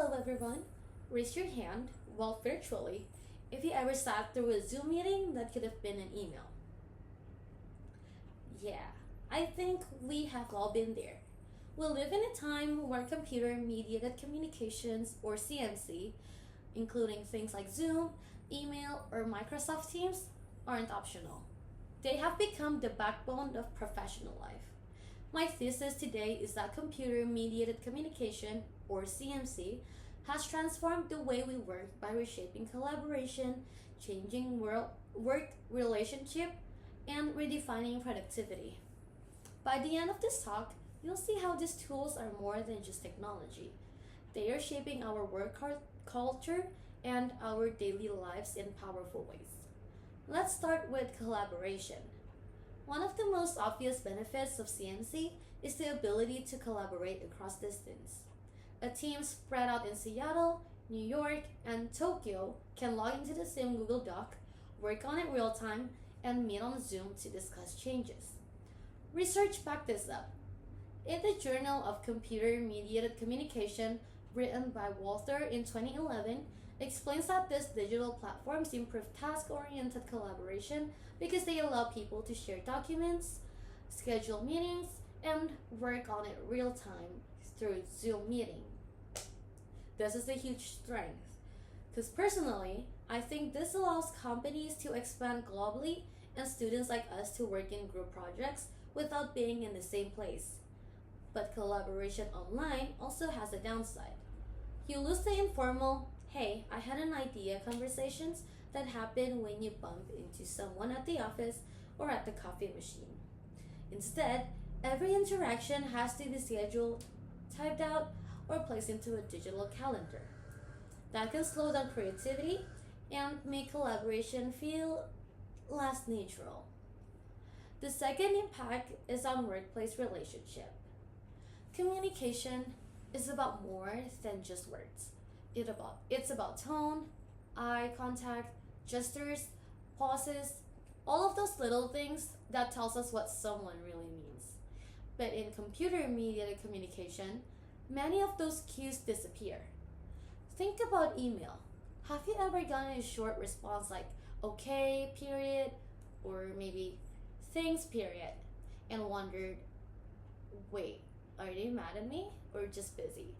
Hello everyone. Raise your hand, well virtually, if you ever sat through a Zoom meeting that could have been an email. Yeah, I think we have all been there. We live in a time where computer-mediated communications, or CMC, including things like Zoom, email, or Microsoft Teams, aren't optional. They have become the backbone of professional life. My thesis today is that computer-mediated communication, or CMC, has transformed the way we work by reshaping collaboration, changing work relationship, and redefining productivity. By the end of this talk, you'll see how these tools are more than just technology. They are shaping our culture and our daily lives in powerful ways. Let's start with collaboration. One of the most obvious benefits of CMC is the ability to collaborate across distance. A team spread out in Seattle, New York, and Tokyo can log into the same Google Doc, work on it real time, and meet on Zoom to discuss changes. Research backed this up. In the Journal of Computer-Mediated Communication, written by Walther in 2011, explains that these digital platforms improve task-oriented collaboration because they allow people to share documents, schedule meetings, and work on it real time through Zoom meeting. This is a huge strength because personally, I think this allows companies to expand globally and students like us to work in group projects without being in the same place. But collaboration online also has a downside. You lose the informal, hey, I had an idea conversations that happen when you bump into someone at the office or at the coffee machine. Instead, every interaction has to be scheduled, typed out, or placed into a digital calendar. That can slow down creativity and make collaboration feel less natural. The second impact is on workplace relationship. Communication is about more than just words. It's about tone, eye contact, gestures, pauses, all of those little things that tells us what someone really means. But in computer-mediated communication, many of those cues disappear. Think about email. Have you ever gotten a short response like okay, period, or maybe thanks, period, and wondered, wait, are they mad at me or just busy?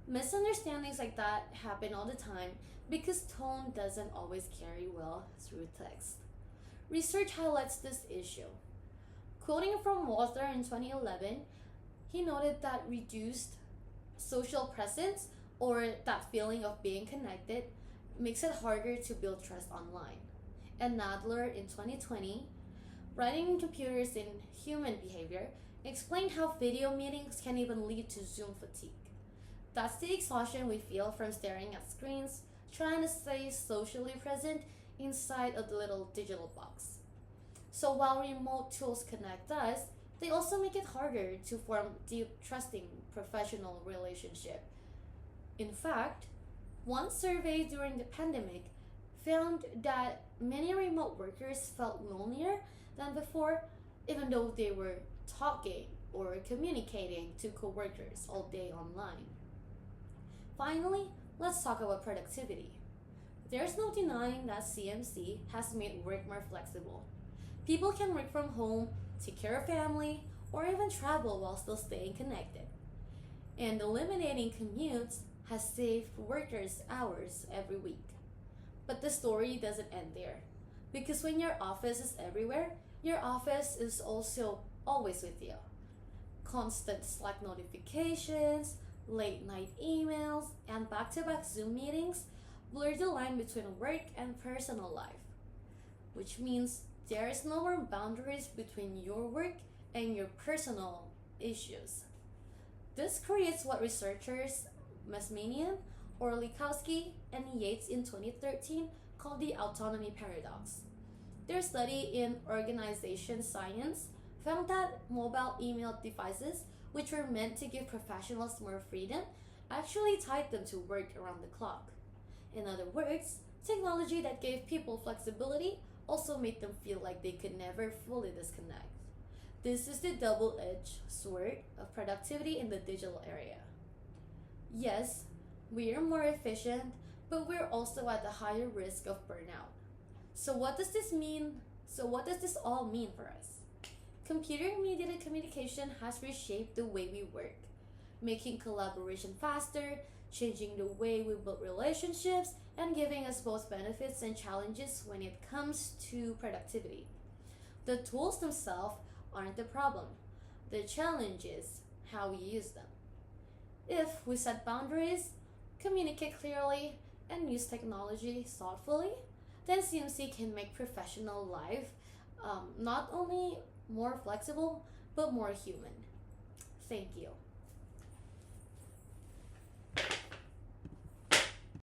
Misunderstandings like that happen all the time because tone doesn't always carry well through text. Research highlights this issue. Quoting from Walther in 2011, he noted that reduced social presence, or that feeling of being connected, makes it harder to build trust online. And Nadler in 2020, writing computers in human behavior, explained how video meetings can even lead to Zoom fatigue. That's the exhaustion we feel from staring at screens, trying to stay socially present inside a little digital box. So while remote tools connect us, they also make it harder to form deep, trusting professional relationship. In fact, one survey during the pandemic found that many remote workers felt lonelier than before, even though they were talking or communicating to coworkers all day online. Finally, let's talk about productivity. There's no denying that CMC has made work more flexible. People can work from home, take care of family, or even travel while still staying connected. And eliminating commutes has saved workers hours every week. But the story doesn't end there. Because when your office is everywhere, your office is also always with you. Constant Slack notifications, late night emails, and back-to-back Zoom meetings blur the line between work and personal life. Which means there is no more boundaries between your work and your personal issues. This creates what researchers Masmanian, Orlikowski, and Yates in 2013 called the autonomy paradox. Their study in organization science found that mobile email devices, which were meant to give professionals more freedom, actually tied them to work around the clock. In other words, technology that gave people flexibility also made them feel like they could never fully disconnect. This is the double-edged sword of productivity in the digital area. Yes, We are more efficient, but we're also at a higher risk of burnout. So what does this mean? So what does this all mean for us? Computer-mediated communication has reshaped the way we work, making collaboration faster, changing the way we build relationships, and giving us both benefits and challenges when it comes to productivity. The tools themselves aren't the problem. The challenge is how we use them. If we set boundaries, communicate clearly, and use technology thoughtfully, then CMC can make professional life not only more flexible, but more human. Thank you.